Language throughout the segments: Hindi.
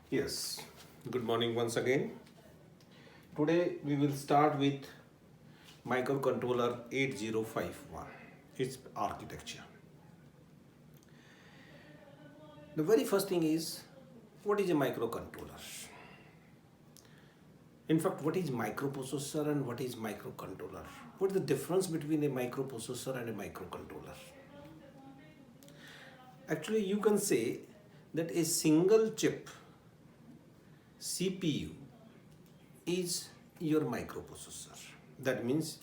Yes, good morning once again. Today we will start with microcontroller 8051, its architecture. The very first thing is, what is a microcontroller? In fact, what is microprocessor and what is microcontroller? What is the difference between a microprocessor and a microcontroller? Actually, you can say that a single chip CPU is your microprocessor. That means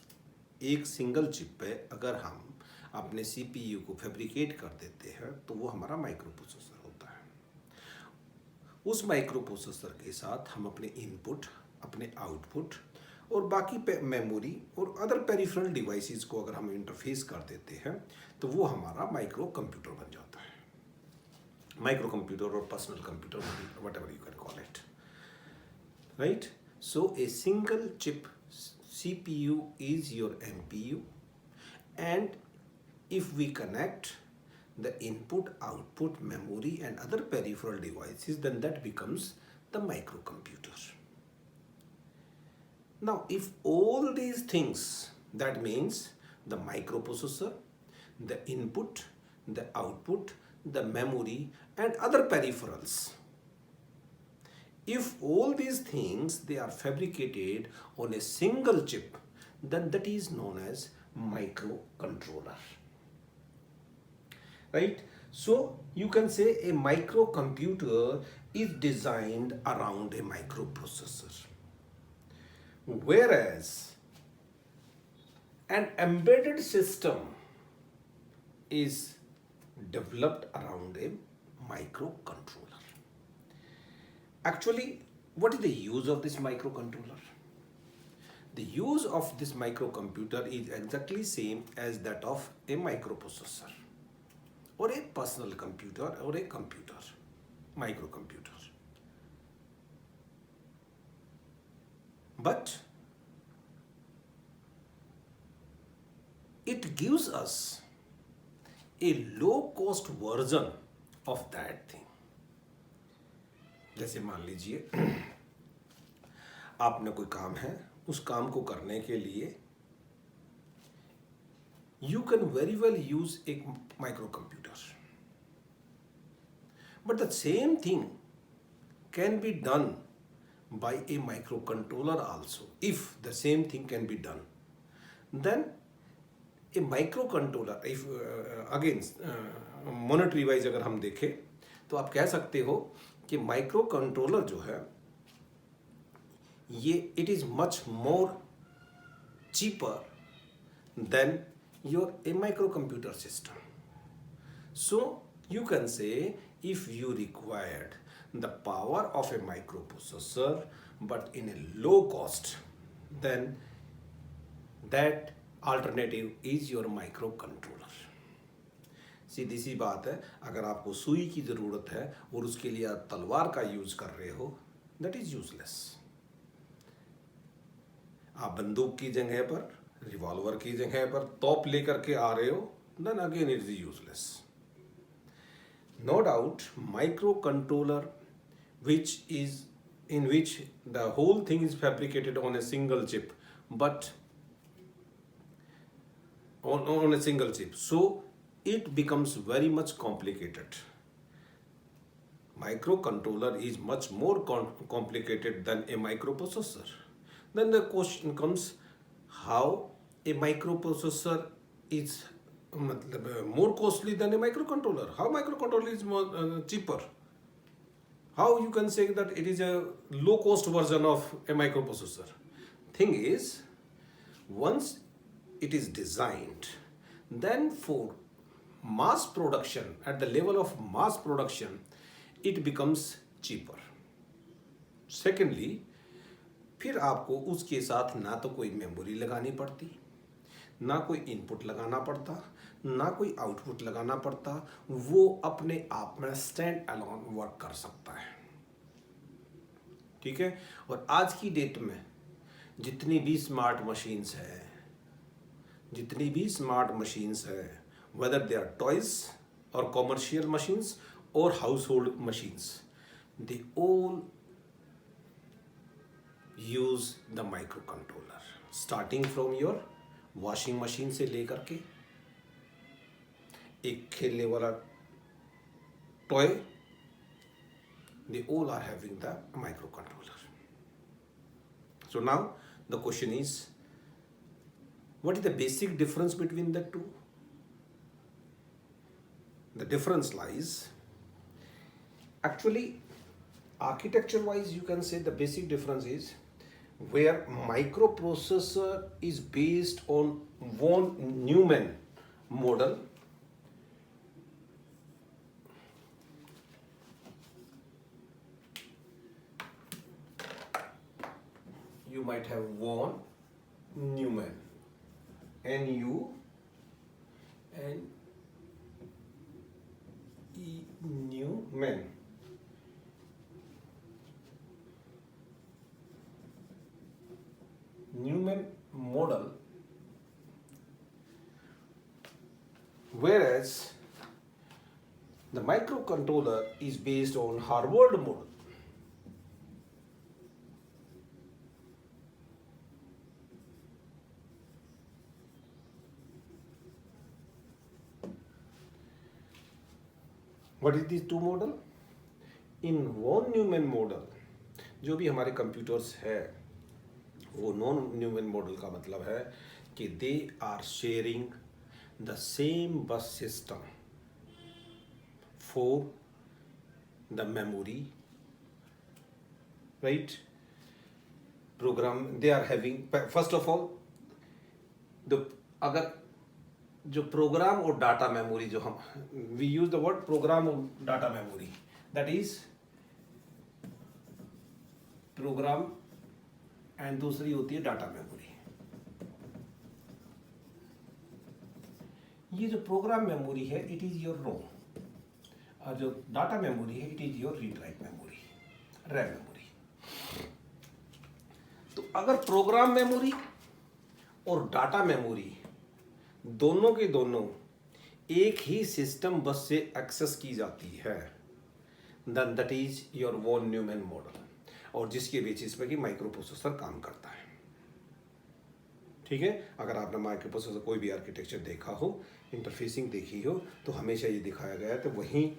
एक सिंगल चिप पे अगर हम अपने सीपीयू को फैब्रिकेट कर देते हैं तो वो हमारा माइक्रो प्रोसेसर होता है। उस माइक्रो प्रोसेसर के साथ हम अपने इनपुट, अपने आउटपुट और बाकी मेमोरी और अदर पेरिफेरल डिवाइसेस को अगर हम इंटरफेस कर देते हैं तो वो हमारा माइक्रो कंप्यूटर बन जाता है। माइक्रो कंप्यूटर और personal computer, what ever you can call it, right? So a single chip CPU is your MPU, and if we connect the input, output, memory and other peripheral devices, then that becomes the microcomputer. Now if all these things, that means the microprocessor, the input, the output, the memory and other peripherals, if all these things they are fabricated on a single chip, then that is known as microcontroller, right? So you can say a microcomputer is designed around a microprocessor, whereas an embedded system is developed around a microcontroller. Actually, what is the use of this microcontroller? The use of this microcomputer is exactly same as that of a microprocessor or a personal computer or a computer, microcomputer. But it gives us a low cost version of that thing. जैसे मान लीजिए आपने कोई काम है, उस काम को करने के लिए you can very well use एक microcomputer, but the same thing can be done by a microcontroller also. If the same thing can be done, then a microcontroller, if again monetary wise अगर हम देखें तो आप कह सकते हो कि माइक्रो कंट्रोलर जो है ये it is much more cheaper than your A micro computer system. So you can say if you required the power of a microprocessor but in a low cost, then that alternative is your microcontroller. सीधी सी बात है, अगर आपको सुई की ज़रूरत है और उसके लिए आप तलवार का यूज़ कर रहे हो, that is useless. आप बंदूक की जगह पर, रिवॉल्वर की जगह पर तोप लेकर के आ रहे हो, then again it is useless. No doubt, microcontroller, which is in which the whole thing is fabricated on a single chip, but on a single chip, so it becomes very much complicated. Microcontroller is much more complicated than a microprocessor. Then the question comes, how a microprocessor is more costly than a microcontroller? How microcontroller is more cheaper? How you can say that it is a low cost version of a microprocessor? Thing is, once it is designed, then for mass production, at the level of mass production, it becomes cheaper. Secondly, फिर आपको उसके साथ ना तो कोई मेमोरी लगानी पड़ती, ना कोई इनपुट लगाना पड़ता, ना कोई आउटपुट लगाना पड़ता, वो अपने आप में स्टैंड अलोन वर्क कर सकता है. ठीक है? और आज की डेट में जितनी भी स्मार्ट मशीन्स है, whether they are toys or commercial machines or household machines, they all use the microcontroller, starting from your washing machine से लेकर के एक खेलने वाला toy, they all are having the microcontroller. So now the question is, what is the basic difference between the two? The difference lies, actually, architecture wise you can say the basic difference is where microprocessor is based on von Neumann model. You might have von Neumann, NU and Neumann. Neumann model, whereas the microcontroller is based on Harvard model. What is these two model? In von Neumann model, जो भी हमारे कंप्यूटर्स है वो नॉन न्यूमैन मॉडल का मतलब है कि they are sharing the same bus system for the memory, right? Program they are having, first of all अगर जो प्रोग्राम और डाटा मेमोरी, जो हम we use the word program और data memory, that is program and दूसरी होती है डाटा मेमोरी. ये जो प्रोग्राम मेमोरी है इट इज योर रोम, और जो डाटा मेमोरी है it is your read write memory, RAM memory. तो अगर प्रोग्राम मेमोरी और डाटा मेमोरी दोनों के दोनों एक ही सिस्टम बस से एक्सेस की जाती है, then that is your von Neumann model, और जिसके बेसिस पे कि माइक्रो प्रोसेसर काम करता है. ठीक है, अगर आपने माइक्रो प्रोसेसर कोई भी आर्किटेक्चर देखा हो, इंटरफेसिंग देखी हो, तो हमेशा ये दिखाया गया है तो वहीं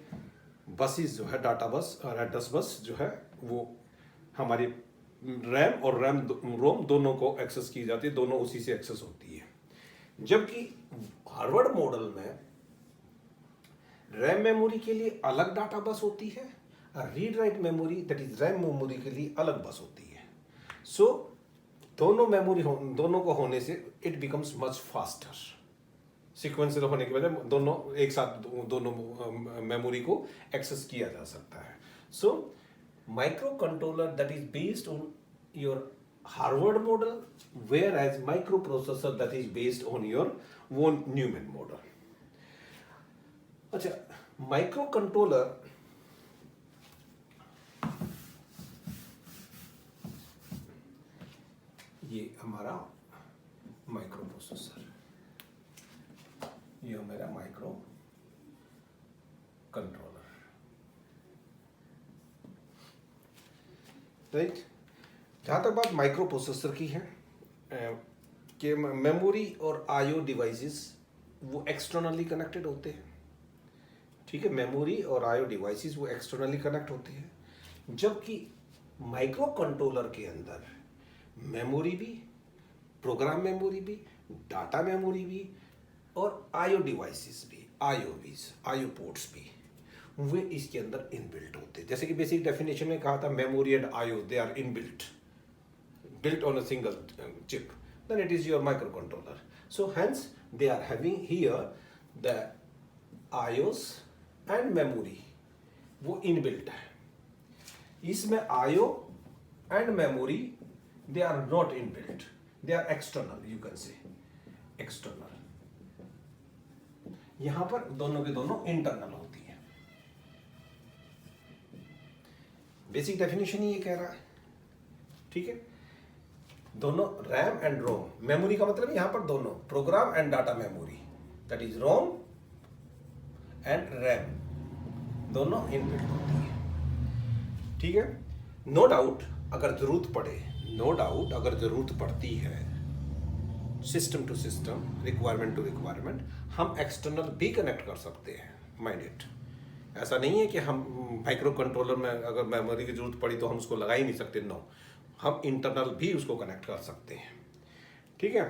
बसेस जो है, डाटा बस और एड्रेस बस जो है वो हमारी रैम और रोम दोनों को एक्सेस की जाती है, दोनों उसी से एक्सेस होती है. जबकि हार्वर्ड मॉडल में रैम मेमोरी के लिए अलग डाटा बस होती है, read write memory that is RAM memory के लिए अलग बस होती है. सो दोनों मेमोरी दोनों को होने से it becomes much faster. Sequencer होने की वजह दोनों एक साथ दोनों मेमोरी को एक्सेस किया जा सकता है. So micro controller that is based on your Harvard model, whereas microprocessor that is based on your von Neumann model. अच्छा, microcontroller ये हमारा माइक्रोप्रोसेसर, ये मेरा माइक्रो कंट्रोलर, राइट? जहाँ तक बात माइक्रो प्रोसेसर की है कि मेमोरी और आईओ डिवाइसेस वो एक्सटर्नली कनेक्टेड होते हैं. ठीक है, मेमोरी और आईओ डिवाइसेस वो एक्सटर्नली कनेक्ट होते हैं, जबकि माइक्रो कंट्रोलर के अंदर मेमोरी भी, प्रोग्राम मेमोरी भी, डाटा मेमोरी भी और आईओ डिवाइसेस भी, आईओ पोर्ट्स भी वे इसके अंदर इनबिल्ट होते हैं. जैसे कि बेसिक डेफिनेशन में कहा था, memory and IO they are inbuilt, built on a single chip, then it is your microcontroller. So hence they are having here the IOs and memory, वो inbuilt है. इसमें IO and memory they are not inbuilt, they are external, you can say external. यहाँ पर दोनों के दोनों internal होती है. बेसिक डेफिनेशन ही ये कह रहा है. ठीक है, दोनों रैम एंड रोम, मेमोरी का मतलब यहां पर दोनों program and data memory, that is ROM and RAM, दोनों इनबिल्ट होती है. ठीक है। नो डाउट अगर ज़रूरत पड़े, नो डाउट अगर ज़रूरत पड़ती है, system to system, requirement to requirement, हम एक्सटर्नल भी कनेक्ट कर सकते हैं, माइंड इट। ऐसा नहीं है कि हम माइक्रो कंट्रोलर में अगर मेमोरी की ज़रूरत पड़ी तो हम उसको लगा ही नहीं सकते, नो, हम इंटरनल भी उसको कनेक्ट कर सकते हैं, ठीक है।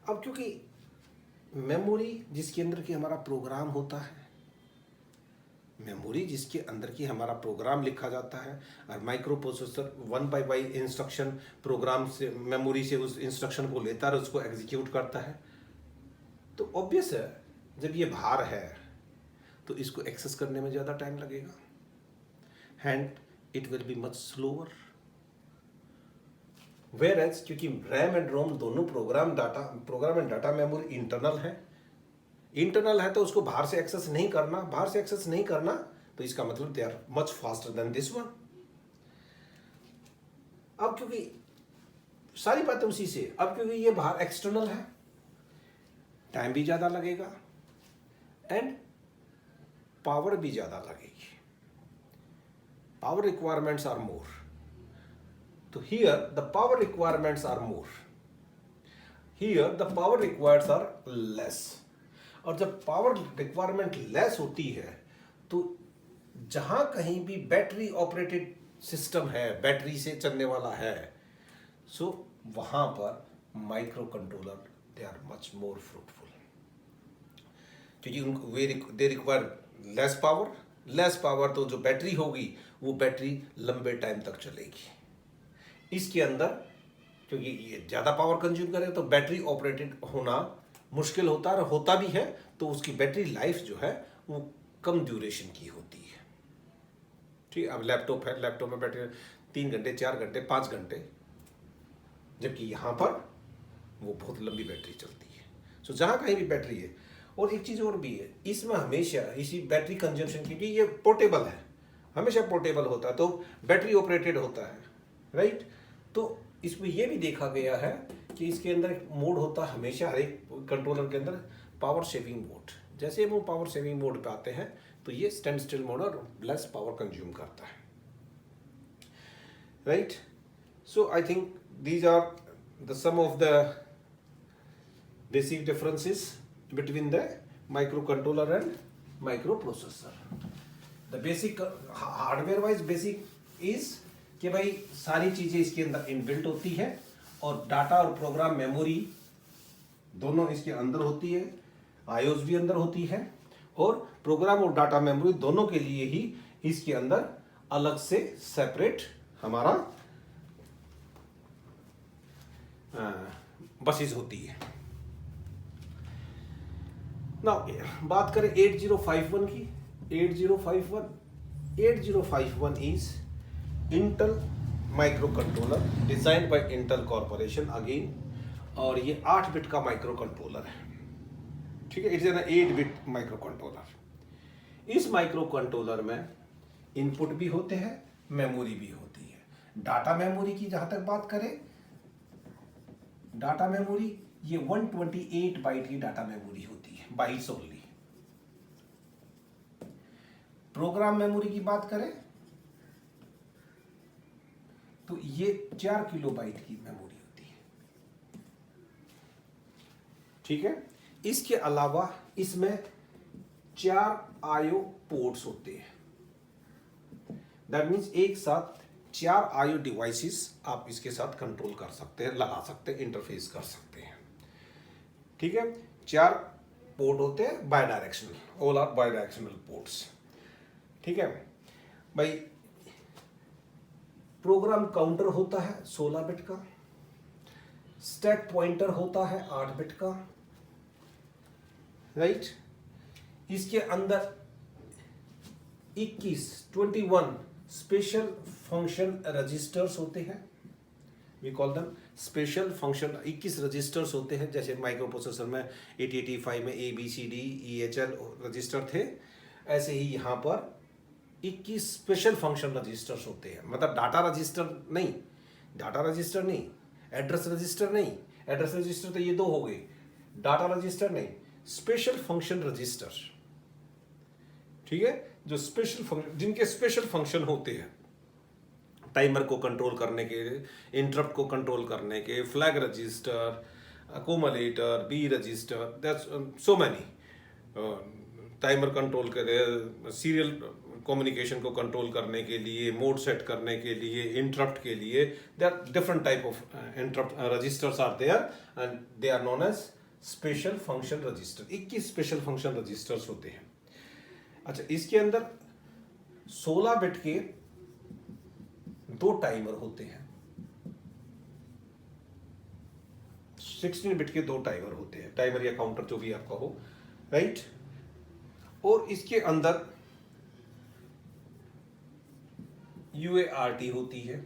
अब क्योंकि मेमोरी जिसके अंदर की हमारा प्रोग्राम होता है, मेमोरी जिसके अंदर की हमारा प्रोग्राम लिखा जाता है, और माइक्रो प्रोसेसर 1/1 इंस्ट्रक्शन प्रोग्राम से, मेमोरी से उस इंस्ट्रक्शन को लेता है और उसको एग्जीक्यूट करता है, तो ऑब्वियस है जब ये बाहर है तो इसको एक्सेस करने में ज़्यादा टाइम लगेगा, and it will be much slower. Whereas क्योंकि रैम एंड रोम दोनों program and data memory internal है तो उसको बाहर से एक्सेस नहीं करना, तो इसका मतलब they are much faster than this one. अब क्योंकि सारी बातें उसी से, अब क्योंकि ये बाहर एक्सटर्नल है, टाइम भी ज़्यादा लगेगा एंड पावर भी ज़्यादा लगेगी, पावर रिक्वायरमेंट्स आर मोर। तो here the power requirements are more, here the power requires are less. और जब पावर रिक्वायरमेंट लेस होती है तो जहाँ कहीं भी बैटरी ऑपरेटेड सिस्टम है, बैटरी से चलने वाला है, सो वहाँ पर microcontroller they are much more fruitful, क्योंकि उनको दे रिक्वायर लेस पावर, तो जो बैटरी होगी वो बैटरी लंबे टाइम तक चलेगी। इसके अंदर क्योंकि ये ज़्यादा पावर कंज्यूम करे तो बैटरी ऑपरेटेड होना मुश्किल होता है, और होता भी है तो उसकी बैटरी लाइफ जो है वो कम ड्यूरेशन की होती है, ठीक है। अब लैपटॉप है, लैपटॉप में बैटरी 3 घंटे 4 घंटे 5 घंटे, जबकि यहाँ पर वो बहुत लंबी बैटरी चलती है। सो जहाँ कहीं भी बैटरी है, और एक चीज़ और भी है इसमें, हमेशा इसी बैटरी कंजम्पशन की, ये पोर्टेबल है, हमेशा पोर्टेबल होता है, तो बैटरी ऑपरेटेड होता है, राइट। तो इसमें यह भी देखा गया है कि इसके अंदर एक मोड होता है हमेशा, हर एक कंट्रोलर के अंदर पावर सेविंग मोड। जैसे वो पावर सेविंग मोड पे आते हैं तो ये स्टैंड स्टिल मोड और लेस पावर कंज्यूम करता है, right. So I think these are the some of the basic differences between the microcontroller and microprocessor. The basic hardware wise basic is कि भाई सारी चीज़ें इसके अंदर इनबिल्ट होती है, और डाटा और प्रोग्राम मेमोरी दोनों इसके अंदर होती है, आईओस भी अंदर होती है, और प्रोग्राम और डाटा मेमोरी दोनों के लिए ही इसके अंदर अलग से सेपरेट हमारा बसेस होती है। ना बात करें 8051 की, 8051 is Intel microcontroller designed by Intel corporation again, और ये 8 बिट का माइक्रो कंट्रोलर है, ठीक है। It's an 8 bit micro controller. इस माइक्रो कंट्रोलर में इनपुट भी होते हैं, मेमोरी भी होती है। डाटा मेमोरी की जहां तक बात करें, डाटा मेमोरी ये 128 बाइट की डाटा मेमोरी होती है, बाइट्स ओनली। प्रोग्राम मेमोरी की बात करें तो ये 4 किलोबाइट की मेमोरी होती है, ठीक है। इसके अलावा इसमें 4 आईओ पोर्ट्स होते हैं, दैट मीन्स एक साथ 4 आईओ डिवाइसेस आप इसके साथ कंट्रोल कर सकते हैं, लगा सकते हैं, इंटरफेस कर सकते हैं, ठीक है। 4 पोर्ट होते हैं bidirectional, all are bidirectional ports, ठीक है भाई। प्रोग्राम काउंटर होता है 16 बिट का, स्टैक पॉइंटर होता है 8 बिट का, राइट। इसके अंदर 21 स्पेशल फंक्शन रजिस्टर्स होते हैं, we call them special function. 21 registers होते हैं, जैसे माइक्रो प्रोसेसर में 8085 में ABCDEHL रजिस्टर थे, ऐसे ही यहाँ पर 21 स्पेशल फंक्शन रजिस्टर्स होते हैं। मतलब डाटा रजिस्टर नहीं, एड्रेस रजिस्टर नहीं, एड्रेस रजिस्टर तो ये 2 हो गए, डाटा रजिस्टर नहीं, स्पेशल फंक्शन रजिस्टर, ठीक है। जो जिनके स्पेशल फंक्शन होते हैं, टाइमर को कंट्रोल करने के, इंटरप्ट को कंट्रोल करने के, flag register, accumulator, B register, that's so many, timer control करे, सीरियल कम्युनिकेशन को कंट्रोल करने के लिए, मोड सेट करने के लिए, इंटरप्ट के लिए, they are different type of interrupt registers are there and they are known as special function register. 21 special function registers होते हैं। अच्छा, इसके अंदर 16 बिट के 2 टाइमर होते हैं, 16 बिट के 2 टाइमर होते हैं, टाइमर या काउंटर जो भी आपका हो, राइट। और इसके अंदर UART होती है,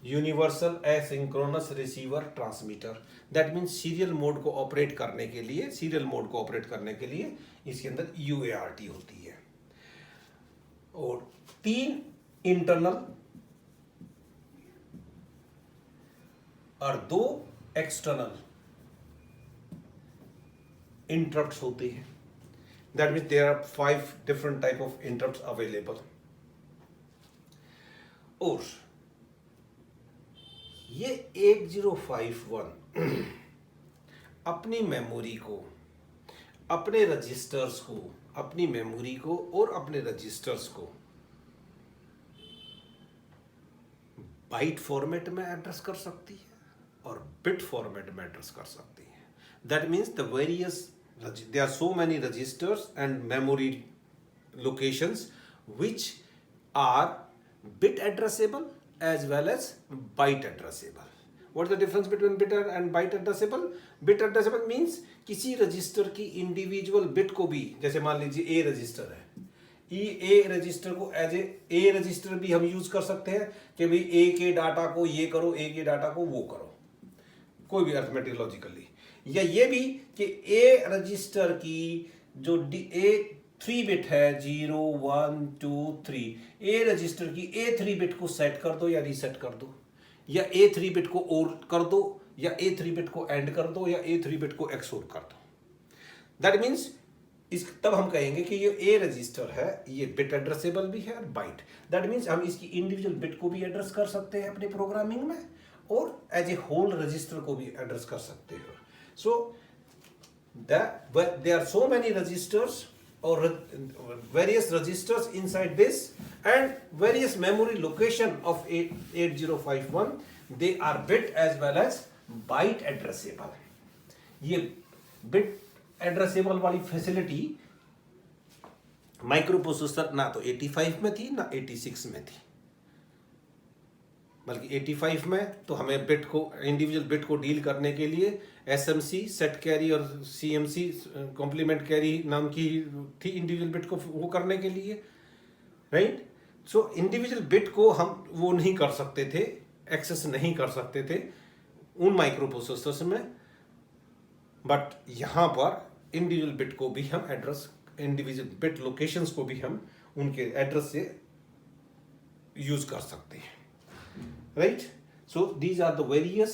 universal asynchronous receiver transmitter. That means serial mode को ऑपरेट करने के लिए, इसके अंदर UART होती है। और 3 इंटरनल और 2 एक्सटर्नल इंटरप्ट्स होते हैं। That means there are 5 different type of interrupts available. और ये 8051 अपनी मेमोरी को, अपने रजिस्टर्स को, अपनी मेमोरी को और अपने रजिस्टर्स को बाइट फॉर्मेट में एड्रेस कर सकती है और बिट फॉर्मेट में एड्रेस कर सकती है। That means the various, there are so many registers and memory locations which are bit addressable as well as byte addressable. What is the difference between bit and byte addressable? Bit addressable means किसी रजिस्टर की इंडिविजुअल बिट को भी, जैसे मान लीजिए A रजिस्टर है, ए रजिस्टर को एज ए रजिस्टर भी हम यूज कर सकते हैं कि भाई ए के डाटा को ये करो, ए के डाटा को वो करो, कोई भी अर्थमेटिक लॉजिकली, या ये भी कि ए रजिस्टर की जो ए 3 बिट है 0 1 2 3, ए रजिस्टर की ए 3 बिट को सेट कर दो या रीसेट कर दो, या ए 3 बिट को और कर दो, या ए 3 बिट को एंड कर दो, या ए 3 बिट को एक्सोर कर दो। दैट मीन्स तब हम कहेंगे कि ये ए रजिस्टर है, ये बिट एड्रेसेबल भी है और बाइट। दैट मीन्स हम इसकी इंडिविजुअल बिट को भी एड्रेस कर सकते हैं अपने प्रोग्रामिंग में, और एज ए होल रजिस्टर को भी एड्रेस कर सकते हैं। So there are so many registers or various registers inside this, and various memory location of 8051, they are bit as well as byte addressable. ये bit addressable वाली फैसिलिटी माइक्रो प्रोसेसर ना तो 85 में थी ना 86 में थी, बल्कि 85 में तो हमें बिट को, इंडिविजुअल बिट को डील करने के लिए SMC सेट कैरी और CMC कॉम्प्लीमेंट कैरी नाम की थी इंडिविजुअल बिट को वो करने के लिए, राइट। सो इंडिविजुअल बिट को हम वो नहीं कर सकते थे, एक्सेस नहीं कर सकते थे उन माइक्रो प्रोसेसर्स में, बट यहाँ पर इंडिविजुअल बिट को भी हम एड्रेस, इंडिविजुअल बिट लोकेशंस को भी हम उनके एड्रेस से यूज कर सकते हैं, right? So these are the various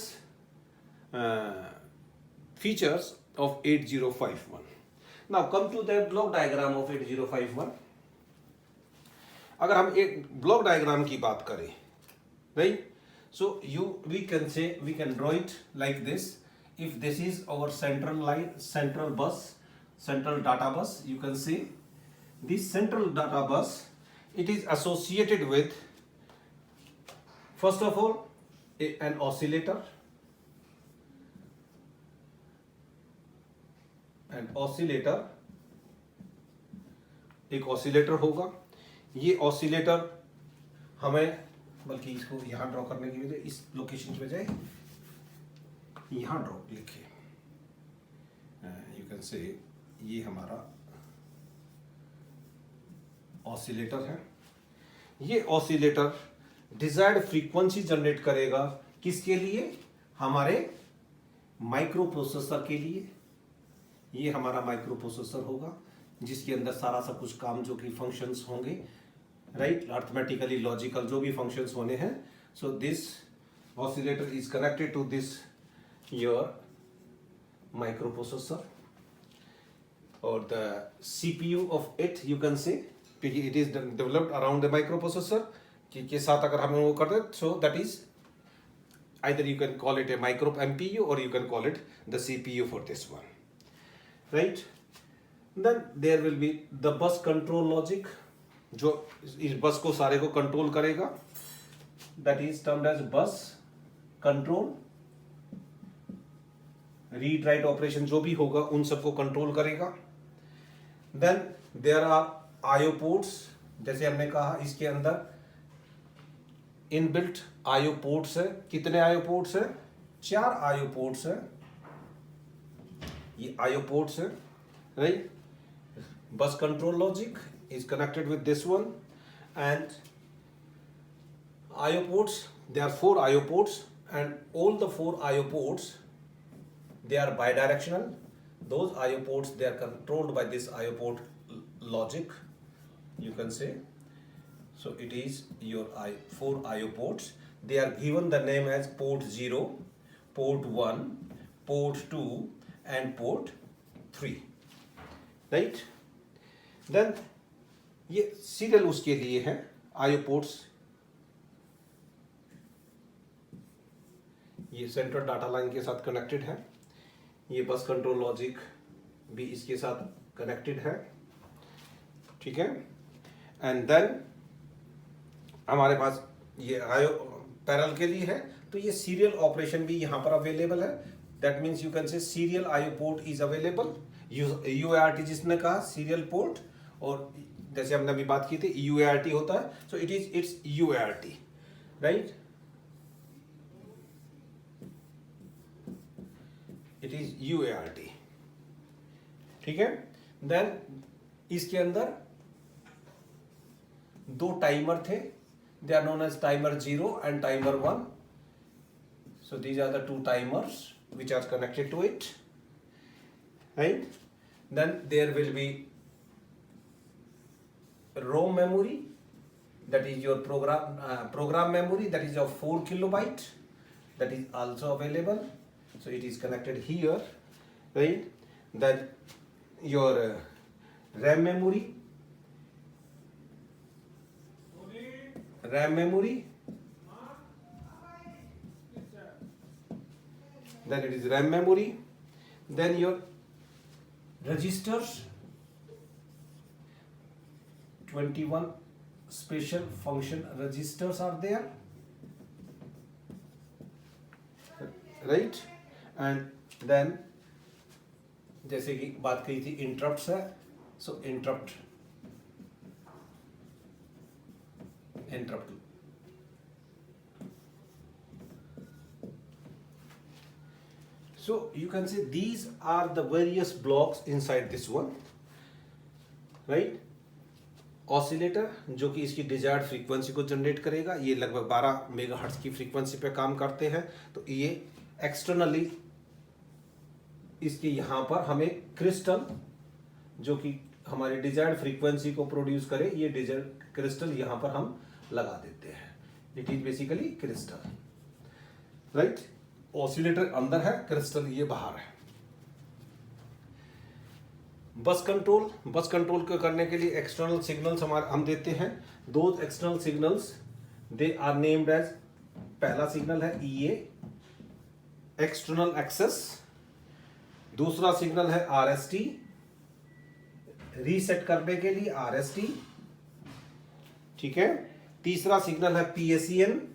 features of 8051. Now come to the block diagram of 8051. अगर हम एक ब्लॉक डायग्राम की बात करें, right? So we can draw it like this. If this is our central line, central bus, central data bus, you can see this central data bus, it is associated with, first of all, an oscillator, एक ऑसिलेटर होगा। ये ऑसिलेटर हमें, बल्कि इसको यहाँ ड्रॉ करने की बजाय, इस लोकेशन की बजाय यहाँ ड्रॉ लिखिए, यू कैन से ये हमारा ऑसिलेटर है। ये ऑसिलेटर डिजायर्ड फ्रीक्वेंसी जनरेट करेगा, किसके लिए? हमारे माइक्रो प्रोसेसर के लिए। ये हमारा माइक्रो प्रोसेसर होगा जिसके अंदर सारा सब कुछ काम जो कि फंक्शंस होंगे, राइट, अर्थमेटिकली लॉजिकल जो भी फंक्शंस होने हैं। So this oscillator is connected to this your microprocessor, और the CPU of it, you can say it is developed around the microprocessor के साथ अगर हम वो कर दें, so that is either you can call it a micro MPU or you can call it the CPU for this one, right? Then there will be the bus control logic जो इस बस को सारे को कंट्रोल करेगा, that is termed as bus control. Read write operation जो भी होगा उन सबको कंट्रोल करेगा. Then there are IO ports, जैसे हमने कहा इसके अंदर इनबिल्ट आईओ पोर्ट्स है. कितने आईओ पोर्ट्स है? 4 आईओ पोर्ट्स है. ये आईओ पोर्ट्स है, राइट. बस control logic is connected with this one, and IO ports, there are 4 IO ports, and all the 4 IO ports, they are bidirectional. Those IO ports, they are controlled by this IO port logic, you can say. So it is your 4 IO ports. They are given the name as port 0, port 1, port 2 and port 3, right. Then ये सीरियल उसके लिए है. आईओ पोर्ट्स ये सेंट्रल डाटा लाइन के साथ कनेक्टेड है. ये बस कंट्रोल लॉजिक भी इसके साथ कनेक्टेड है, ठीक है. एंड देन हमारे पास ये आईओ पैरेलल के लिए है, तो ये सीरियल ऑपरेशन भी यहाँ पर अवेलेबल है. That means you can say serial IO port is available. UART जिसने कहा सीरियल पोर्ट, और जैसे हमने अभी बात की थी यूएआरटी होता है, so it's UART, right. It is UART, ठीक है. देन इसके अंदर 2 टाइमर थे. They are known as timer 0 and timer 1. So these are the 2 timers which are connected to it, right. Then there will be ROM memory, that is your program memory, that is of 4 kilobyte, that is also available. So it is connected here, right. Then your RAM memory, then it is RAM memory. Then your registers, 21 special function registers are there, right. And then जैसे कि बात कही थी इंटरप्ट्स है, सो interrupt so you can say these are the various blocks inside this one, right. Oscillator जो कि इसकी डिजायर्ड फ्रीक्वेंसी को जनरेट करेगा. ये लगभग 12 मेगाहर्ट्ज की फ्रीक्वेंसी पे काम करते हैं. तो ये एक्सटर्नली इसके यहाँ पर हमें क्रिस्टल जो कि हमारी डिजायर्ड फ्रीक्वेंसी को प्रोड्यूस करे, ये डिजायर्ड क्रिस्टल यहाँ पर हम लगा देते हैं. It is basically crystal, right. Oscillator अंदर है, क्रिस्टल ये बाहर है. बस कंट्रोल को करने के लिए एक्सटर्नल सिग्नल्स हम देते हैं. दो external signals they are named as, पहला सिग्नल है ईए एक्सटर्नल एक्सेस, दूसरा सिग्नल है आरएसटी रीसेट करने के लिए आरएसटी, ठीक है. तीसरा सिग्नल है PSEN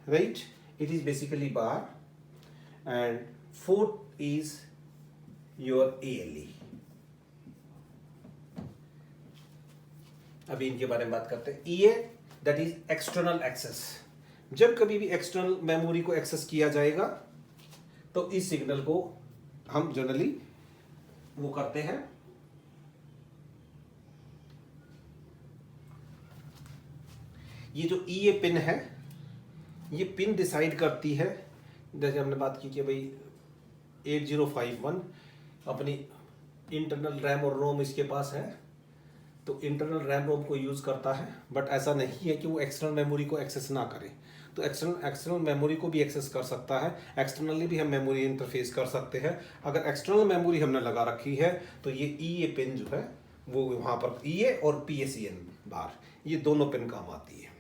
right. It is basically bar. And fourth is your ALE. अभी इनके बारे में बात करते हैं. EA that is external access. जब कभी भी एक्सटर्नल मेमोरी को एक्सेस किया जाएगा तो इस सिग्नल को हम जनरली वो करते हैं. ये जो EA पिन है, ये पिन डिसाइड करती है, जैसे हमने बात की कि भाई 8051 अपनी इंटरनल रैम और रोम इसके पास है, तो इंटरनल रैम रोम को यूज़ करता है. बट ऐसा नहीं है कि वो एक्सटर्नल मेमोरी को एक्सेस ना करे. तो एक्सटर्नल मेमोरी को भी एक्सेस कर सकता है, एक्सटर्नली भी हम मेमोरी इंटरफेस कर सकते हैं। अगर एक्सटर्नल मेमोरी हमने लगा रखी है तो ये ई ए पिन जो है वो वहाँ पर ई ए और PSEN बार, ये दोनों पिन काम आती है।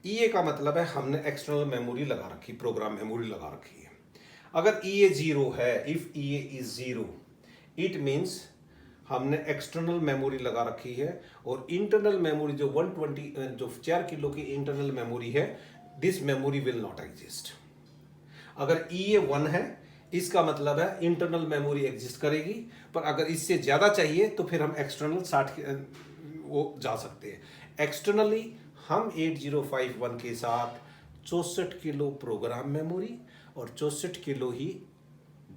ई ए का मतलब है हमने एक्सटर्नल मेमोरी लगा रखी, प्रोग्राम मेमोरी लगा रखी है। अगर ई ए जीरो है, if E A is zero, it means हमने एक्सटर्नल मेमोरी लगा रखी है और इंटरनल मेमोरी जो 120 जो 4 किलो की इंटरनल मेमोरी है, this memory will not exist. अगर ई ए 1 है, इसका मतलब है इंटरनल मेमोरी एग्जिस्ट करेगी, पर अगर इससे ज़्यादा चाहिए तो फिर हम एक्सटर्नल 60 वो जा सकते हैं। एक्सटर्नली हम 8051 के साथ 64 किलो प्रोग्राम मेमोरी और 64 किलो ही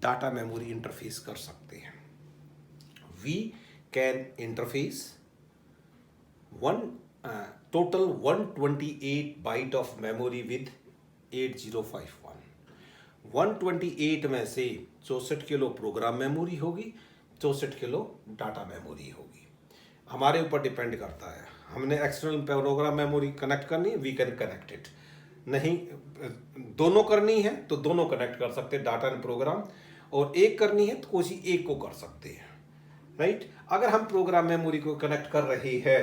डाटा मेमोरी इंटरफेस कर सकते हैं। We can interface total 128 byte of memory with 8051। 128 में से 64 किलो प्रोग्राम मेमोरी होगी, 64 किलो डाटा मेमोरी होगी। हमारे ऊपर डिपेंड करता है, हमने एक्सटर्नल प्रोग्राम मेमोरी कनेक्ट करनी है, वी कैन कनेक्ट इट। नहीं दोनों करनी है तो दोनों कनेक्ट कर सकते हैं, डाटा एंड प्रोग्राम, और एक करनी है तो कोई एक को कर सकते हैं, राइट। अगर हम प्रोग्राम मेमोरी को कनेक्ट कर रहे हैं,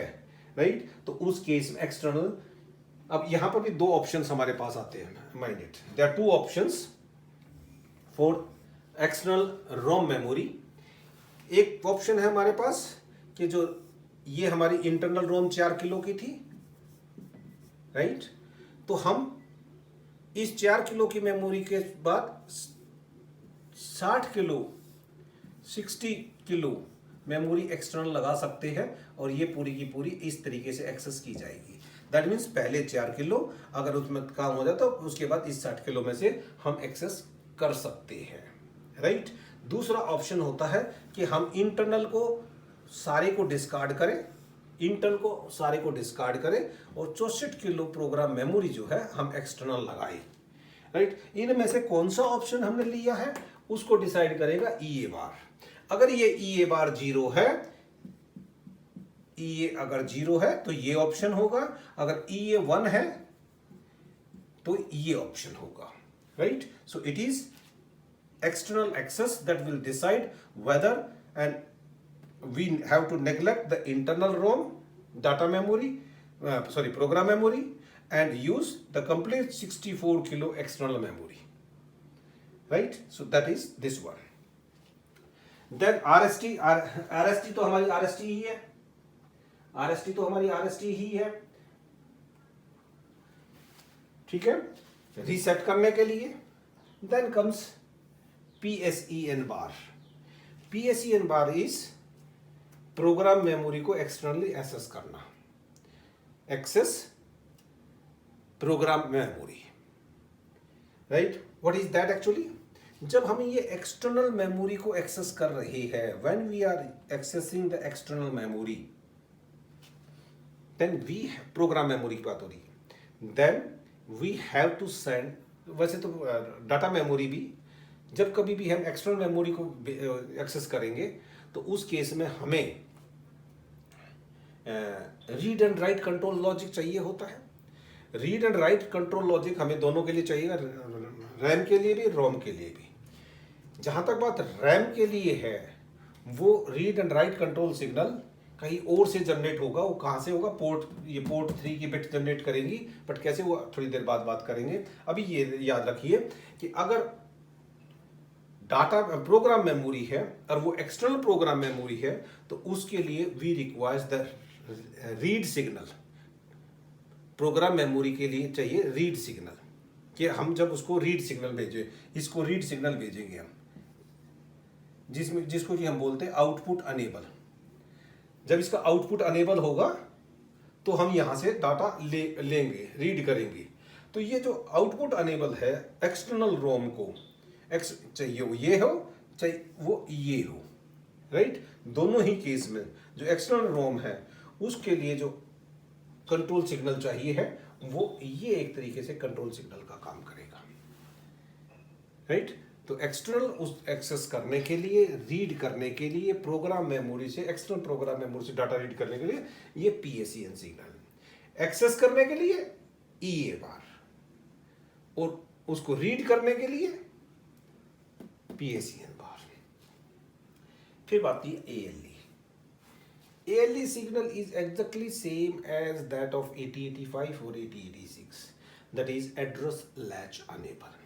राइट, तो उस केस में एक्सटर्नल, अब यहां पर भी दो ऑप्शंस हमारे पास आते हैं, mind it, there are two options for external ROM memory. एक ऑप्शन है हमारे पास कि जो ये हमारी इंटरनल रोम 4 किलो की थी, राइट, तो हम इस 4 किलो की मेमोरी के बाद 60 किलो 60 किलो मेमोरी एक्सटर्नल लगा सकते हैं और ये पूरी की पूरी इस तरीके से एक्सेस की जाएगी। दैट मीन्स पहले 4 किलो अगर उसमें काम हो जाए तो उसके बाद इस 60 किलो में से हम एक्सेस कर सकते हैं, राइट। दूसरा ऑप्शन होता है कि हम इंटरनल को सारे को डिस्कार्ड करें, इंटरनल को सारे को डिस्कार्ड करें और 64 किलो प्रोग्राम मेमोरी जो है हम एक्सटर्नल लगाएं, राइट। इनमें से कौन सा ऑप्शन हमने लिया है उसको डिसाइड करेगा ई ए बार। अगर ये ई ए बार जीरो है, ई ए अगर जीरो है तो ये ऑप्शन होगा, अगर ई ए 1 है तो ये ऑप्शन होगा, right. So it is external access that will decide whether and we have to neglect the internal ROM data memory, program memory, and use the complete 64 kilo external memory, right? So that is this one. Then RST तो हमारी RST ही है, RST तो हमारी RST ही है, ठीक है, रीसेट करने के लिए। Then comes PSEN bar. PSEN bar is program memory को एक्सटर्नली एक्सेस करना, access program memory, right. What is that actually? जब हम ये एक्सटर्नल मेमोरी को एक्सेस कर रहे हैं, when we are accessing the external memory, then we program memory की बात हो रही है, then we have to send, वैसे तो डाटा मेमोरी भी जब कभी भी हम एक्सटर्नल मेमोरी को एक्सेस करेंगे तो उस केस में हमें read and write control logic चाहिए होता है। Read and write control logic हमें दोनों के लिए चाहिए, रैम के लिए भी, रोम के लिए भी। जहां तक बात रैम के लिए है, वो read and write control signal कहीं और से जनरेट होगा। वो कहाँ से होगा? पोर्ट 3 की बिट जनरेट करेंगी, बट कैसे वो थोड़ी देर बाद बात करेंगे। अभी ये याद रखिए कि अगर डाटा प्रोग्राम मेमोरी है और वो एक्सटर्नल प्रोग्राम मेमोरी है तो उसके लिए we requires the read signal. Program memory के लिए चाहिए रीड सिग्नल, कि हम जब उसको रीड सिग्नल भेजें, इसको रीड सिग्नल भेजेंगे हम, जिसको कि हम बोलते हैं आउटपुट अनेबल। जब इसका आउटपुट अनेबल होगा तो हम यहां से डाटा लेंगे, रीड करेंगे। तो ये जो आउटपुट अनेबल है एक्सटर्नल रोम को, चाहिए वो ये हो चाहे वो ये हो, राइट। दोनों ही केस में जो एक्सटर्नल रोम है उसके लिए जो कंट्रोल सिग्नल चाहिए है वो ये एक तरीके से कंट्रोल सिग्नल का काम करेगा, राइट। तो एक्सटर्नल उस एक्सेस करने के लिए, रीड करने के लिए प्रोग्राम मेमोरी से, एक्सटर्नल प्रोग्राम मेमोरी से डाटा रीड करने के लिए ये PSEN सिग्नल, एक्सेस करने के लिए EA बार, और उसको रीड करने के लिए PACN बार। फिर बात है ALE। ALE signal is exactly same as that of 8085 or 8086, that is address latch enable।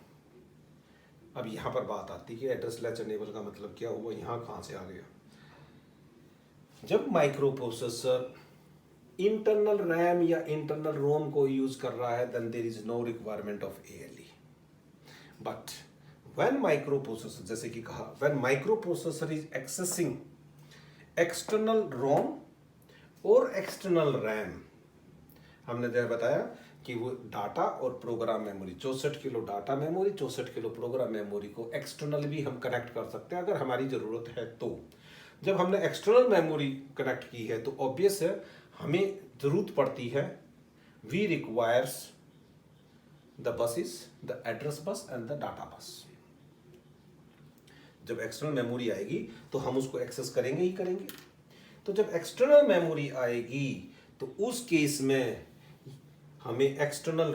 अब यहाँ पर बात आती है कि एड्रेस लैच एनेबल का मतलब क्या हुआ, यहाँ कहाँ से आ गया। जब माइक्रो प्रोसेसर इंटरनल रैम या इंटरनल रोम को यूज कर रहा है, then there is no requirement of ALE। But when microprocessor, जैसे कि कहा, when microprocessor is accessing external ROM और एक्सटर्नल रैम, हमने जब बताया कि वो डाटा और program memory, 64 kilo data memory, 64 kilo programme memory को एक्सटर्नल भी हम कनेक्ट कर सकते हैं अगर हमारी ज़रूरत है। तो जब हमने एक्सटर्नल मेमोरी कनेक्ट की है तो ऑब्वियस है हमें ज़रूरत पड़ती है, we requires the buses, the address bus and the data bus. जब एक्सटर्नल मेमोरी आएगी तो हम उसको एक्सेस करेंगे ही करेंगे। तो जब एक्सटर्नल मेमोरी आएगी तो उस केस में हमें एक्सटर्नल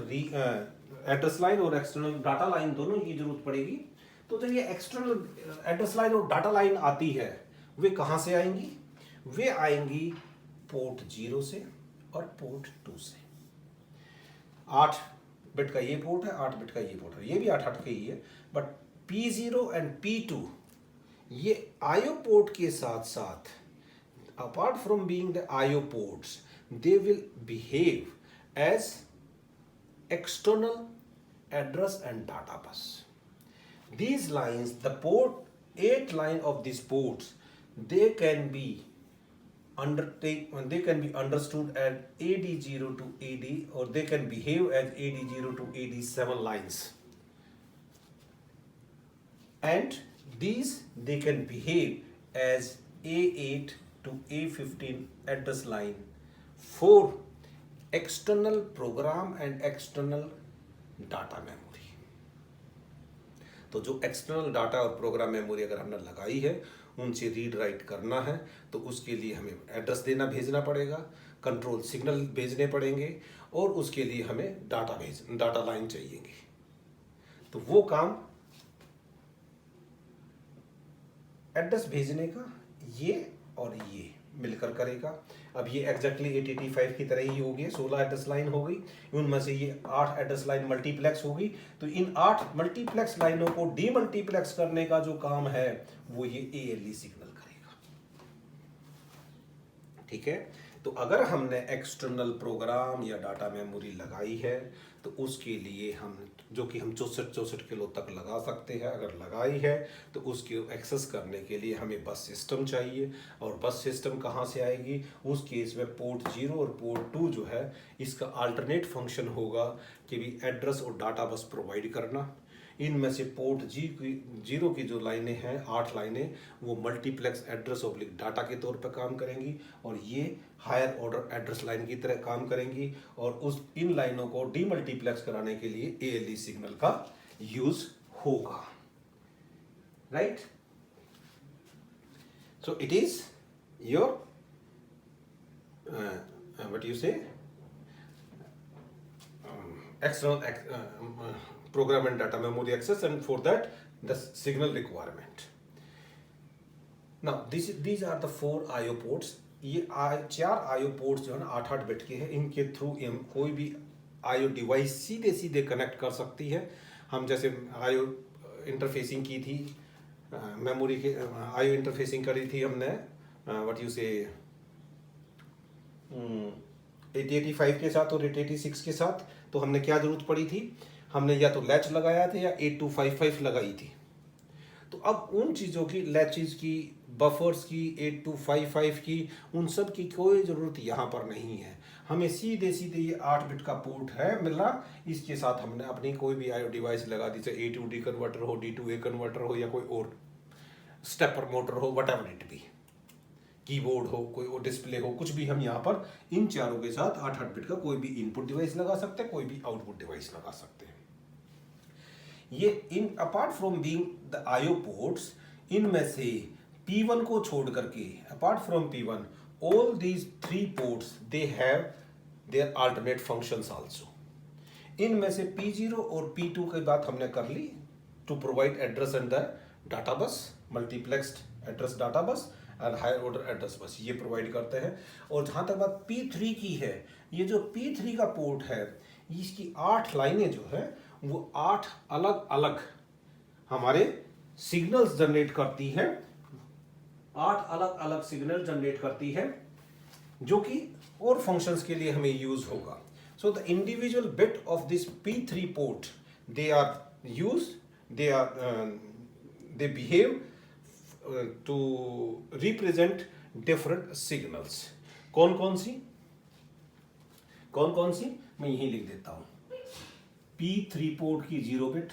एड्रेस लाइन और एक्सटर्नल डाटा लाइन दोनों की जरूरत पड़ेगी। तो जब ये एक्सटर्नल एड्रेस लाइन और डाटा लाइन आती है, वे कहाँ से आएंगी? वे आएंगी पोर्ट 0 से और पोर्ट 2 से। 8 बिट का ये पोर्ट है, 8 बिट का ये पोर्ट है, ये भी 8 का ही है। बट P0 एंड P2 ये IO पोर्ट के साथ साथ, apart from being the IO ports, they will behave as external address and data bus. These lines, the port 8 line of these ports, they can be understood as AD0 to AD, or they can behave as AD0 to AD7 lines. And these they can behave as A8 to A15 address line for external program and external data memory। तो जो एक्सटर्नल डाटा और प्रोग्राम मेमोरी अगर हमने लगाई है, उनसे रीड राइट करना है तो उसके लिए हमें एड्रेस भेजना पड़ेगा, कंट्रोल सिग्नल भेजने पड़ेंगे, और उसके लिए हमें डाटा लाइन चाहिएगी। तो वो काम एड्रेस भेजने का ये और ये मिलकर करेगा। अब ये एग्जैक्टली 8085 की तरह ही हो गई, 16 एड्रेस लाइन हो गई, उनमें से ये 8 एड्रेस लाइन मल्टीप्लेक्स होगी। तो इन 8 मल्टीप्लेक्स लाइनों को डीमल्टीप्लेक्स करने का जो काम है वो ये ALE सिग्नल करेगा। ठीक है। तो अगर हमने एक्सटर्नल प्रोग्राम या डाटा मेमोरी लगाई है तो उसके लिए हम, जो कि हम 64 किलो तक लगा सकते हैं, अगर लगाई है तो उसके एक्सेस करने के लिए हमें बस सिस्टम चाहिए। और बस सिस्टम कहाँ से आएगी? उस केस में पोर्ट 0 और पोर्ट 2 जो है, इसका अल्टरनेट फंक्शन होगा कि भी एड्रेस और डाटा बस प्रोवाइड करना। इनमें से पोर्ट 0 की जो लाइनें हैं, 8 लाइनें, वो मल्टीप्लेक्स एड्रेस ऑब्लिक डाटा के तौर पर काम करेंगी, और ये हायर ऑर्डर एड्रेस लाइन की तरह काम करेंगी, और उस इन लाइनों को डीमल्टीप्लेक्स कराने के लिए ALE सिग्नल का यूज होगा। Right? So it is your what you से external program and data memory access, and for that the signal requirement. Now these are the 4 IO ports। ये 4 IO ports जो है ना 8-8 बिट के हैं, इनके थ्रू कोई भी IO डिवाइस सीधे कनेक्ट कर सकती है। हम जैसे IO इंटरफेसिंग की थी, मेमोरी के IO इंटरफेसिंग करी थी हमने, व्हाट यू से 8085 के साथ और 8086 के साथ। तो हमने क्या जरूरत पड़ी थी? हमने या तो लैच लगाया था या 8255 लगाई थी। तो अब उन चीज़ों की, लैचेस की, बफर्स की, 8255 की, उन सब की कोई ज़रूरत यहाँ पर नहीं है। हमें सीधे ये 8 बिट का पोर्ट है मिला, इसके साथ हमने अपनी कोई भी IO डिवाइस लगा दी, चाहे A to D कन्वर्टर हो, D to A कन्वर्टर हो, या कोई और स्टेपर मोटर हो, व्हाटएवर इट बी, कीबोर्ड हो, कोई और डिस्प्ले हो, कुछ भी हम यहाँ पर इन चारों के साथ 8-8 बिट का कोई भी इनपुट डिवाइस लगा सकते हैं, कोई भी आउटपुट डिवाइस लगा सकते हैं। ये इन apart from being the IO ports, इनमें से P1 को छोड़ करके, apart from P1, all these 3 ports they have their alternate functions also. इनमें से P0 और P2 की बात हमने कर ली, to provide address and the data bus, multiplexed address data bus and higher order address bus, ये प्रोवाइड करते हैं। और जहाँ तक बात P3 की है, ये जो P3 का पोर्ट है, इसकी 8 लाइनें जो है वो 8 अलग अलग हमारे सिग्नल्स जनरेट करती है, 8 अलग अलग सिग्नल जनरेट करती है, जो कि और फंक्शंस के लिए हमें यूज होगा। So the individual bit of this P3 port, they are use, they behave to represent different signals। कौन कौन सी मैं यही लिख देता हूं। P3 पोर्ट की 0 bit,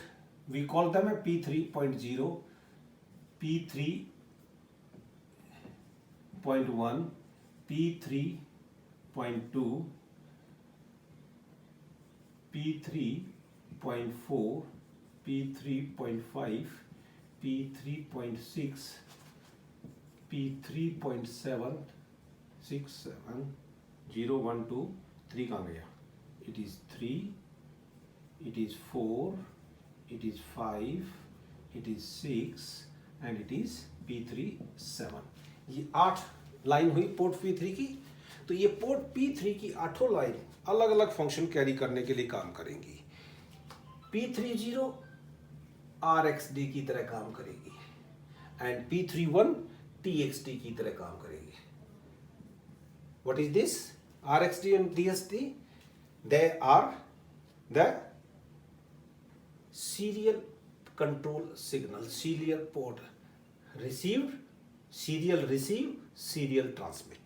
we call them P3.0, P3.1, P3.2, P3.4, P3.5, P3.6, P3.7, 6, 7, 0, 1, 2, 3 कहाँ गया? It is 3, it is 4, it is 5, it is 6 and it is P3 7। ये 8 लाइन हुई पोर्ट P3 की। तो ये पोर्ट P3 की 8 लाइन अलग अलग फंक्शन कैरी करने के लिए काम करेंगी। P30 RxD की तरह काम करेगी एंड P31 TxD की तरह काम करेगी। What is this? RxD and TxD, they are the serial control signal, serial port, received, serial receive, serial transmit।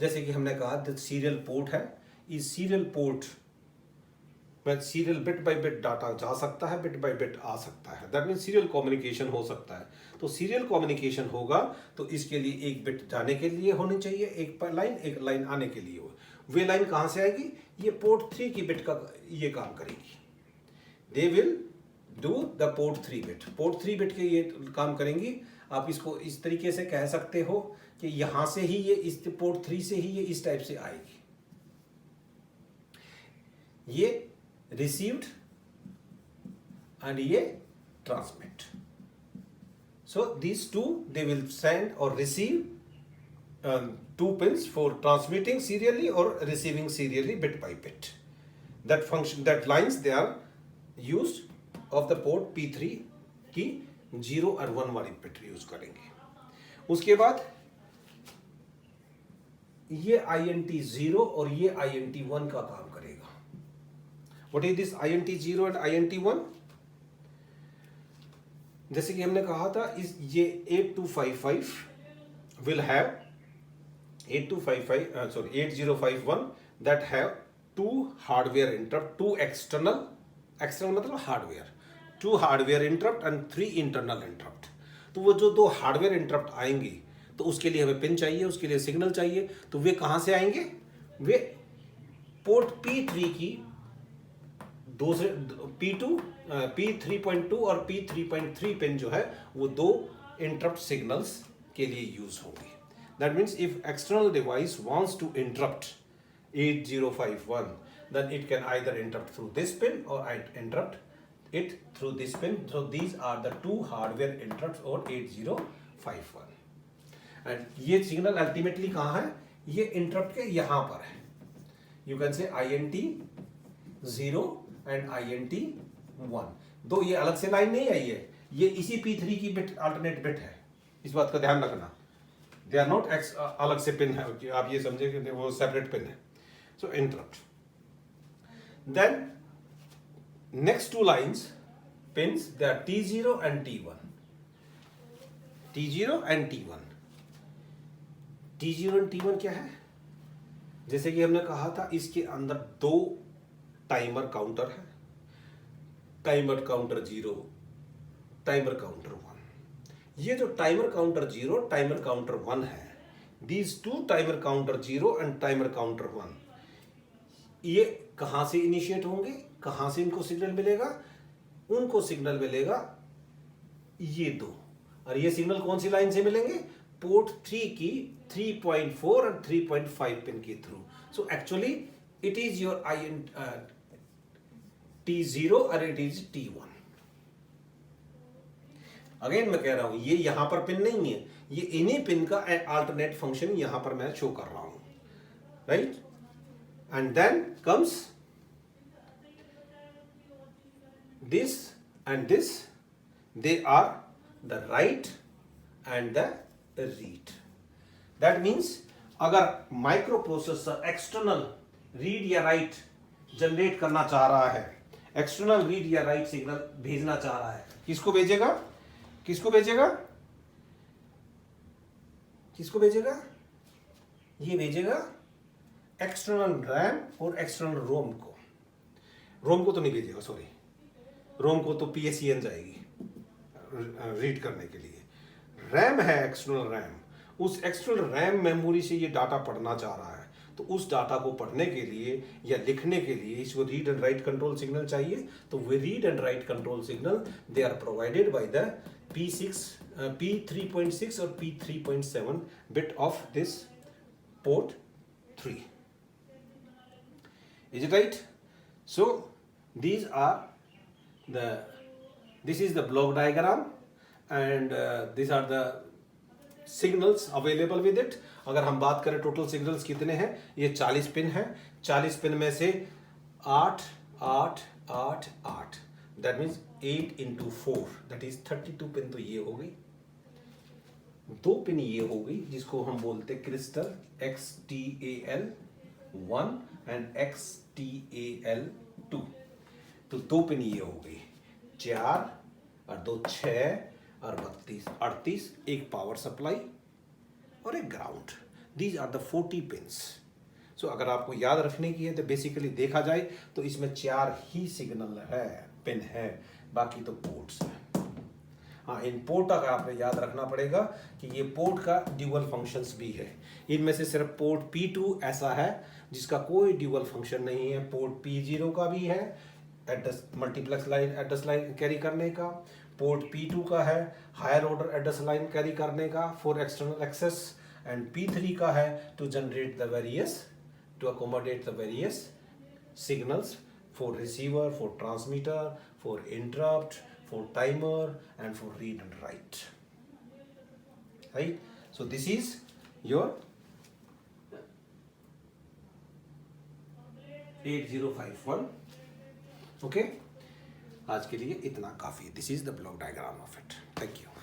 जैसे कि हमने कहा द सीरियल पोर्ट है, इस सीरियल पोर्ट में serial bit by bit data जा सकता है, बिट बाय बिट आ सकता है, दैट मीन सीरियल कम्युनिकेशन हो सकता है। तो सीरियल कम्युनिकेशन होगा तो इसके लिए एक बिट जाने के लिए होनी चाहिए, एक लाइन आने के लिए हो। वे लाइन कहाँ से आएगी? ये पोर्ट 3 की बिट का ये काम करेगी। They will do the port 3 bit, port 3 bit के ये काम करेंगी। आप इसको इस तरीके से कह सकते हो कि यहां से ही ये इस पोर्ट 3 से ही ये इस टाइप से आएगी। ये रिसीव्ड एंड ये transmit. So this two they will send और receive 2 pins for transmitting serially or receiving serially bit by bit। That function, that lines, they are used of the port P3 की 0 और 1 वाली बिट यूज करेंगे। उसके बाद ये INT0 और ये INT1 का काम करेगा। What is this INT0 and INT1? जैसे कि हमने कहा था इस ये 8255 will have 8051 that have 2 hardware interrupt, 2 external मतलब hardware, 2 hardware interrupt and 3 internal interrupt. तो वो जो 2 हार्डवेयर इंटरप्ट आएंगे तो उसके लिए हमें पिन चाहिए, उसके लिए सिग्नल चाहिए। तो वे कहाँ से आएंगे? वे पोर्ट P3 की दूसरे P3.2 और P3.3 पिन जो है वो 2 इंटरप्ट सिग्नल्स के लिए यूज होंगे। That means if external device wants to interrupt 8051, then it can either interrupt through this pin or interrupt it through this pin। So these are the 2 hardware interrupts on 8051। and ये signal ultimately कहाँ है? ये interrupt के यहाँ पर है। You can say INT0 and INT1, दो ये अलग से लाइन नहीं आई है, ये इसी P3 की बिट अल्टरनेट बिट है। इस बात का ध्यान रखना, दे आर नॉट अलग से पिन है, आप ये समझे कि वो सेपरेट पिन है। So interrupt। Then next 2 lines pins, they are T0 and T1, T0 and T1। T0 and T1 क्या है? जैसे कि हमने कहा था इसके अंदर 2 टाइमर काउंटर है, टाइमर काउंटर 0, टाइमर काउंटर 1। ये जो टाइमर काउंटर 0, टाइमर काउंटर 1 है, these 2 timer counter 0 and timer counter 1, ये कहां से इनिशिएट होंगे, कहां से इनको सिग्नल मिलेगा? उनको सिग्नल मिलेगा ये 2, और ये सिग्नल कौन सी लाइन से मिलेंगे? पोर्ट 3 की 3.4 और 3.5 पिन के through. So actually it is your T0 और इट इज T1। अगेन मैं कह रहा हूं ये यहां पर पिन नहीं है, ये इन्हीं पिन का अल्टरनेट फंक्शन यहां पर मैं शो कर रहा हूं, right. And then comes this and this, they are the right and the read. That means अगर माइक्रो प्रोसेसर एक्सटर्नल रीड या राइट जनरेट करना चाह रहा है, एक्सटर्नल रीड या राइट सिग्नल भेजना चाह रहा है, किसको भेजेगा, किसको भेजेगा, किसको भेजेगा, ये भेजेगा एक्सटर्नल रैम और एक्सटर्नल रोम को। रोम को तो नहीं भेजेगा, सॉरी, रोम को तो PSEN जाएगी रीड करने के लिए। रैम है एक्सटर्नल रैम, उस एक्सटर्नल रैम मेमोरी से ये डाटा पढ़ना चाह रहा है, तो उस डाटा को पढ़ने के लिए या लिखने के लिए इसको read and write control signal चाहिए। तो वे read and write control signal they are provided by the P3.6 और P3.7 bit of this port 3. Is it right? So these are this is the block diagram and these are the signals available with it. अगर हम बात करें टोटल सिग्नल्स कितने हैं, ये 40 पिन है। 40 पिन में से 8 8 8 8, that means 8 into 4, that is 32 pin. तो ये हो गई, 2 पिन ये हो गई जिसको हम बोलते क्रिस्टल XTAL1 एंड XTAL2। तो 2 पिन ये हो गई, 4 और 2 6 और 32 38, एक पावर सप्लाई और एक ground. These are the 40 pins. So अगर आपको याद रखने की है तो बेसिकली देखा जाए तो इसमें 4 ही सिग्नल है, पिन है, बाकी तो पोर्ट्स हैं। हाँ, इन पोर्ट का आपने याद रखना पड़ेगा कि ये पोर्ट का ड्यूअल फंक्शंस भी है। इनमें से सिर्फ पोर्ट P2 ऐसा है जिसका कोई ड्यूअल फंक्शन नहीं है। पोर्ट P0 का भी है address multiplex line address line carry करने का। पोर्ट P2 का है higher order address line carry करने का for external access. And P3 का है to generate the various, to accommodate the various signals for receiver, for transmitter, for interrupt, for timer, and for read and write. Right? So this is your 8051. Okay? आज के लिए इतना काफी। This is the block diagram of it. Thank you.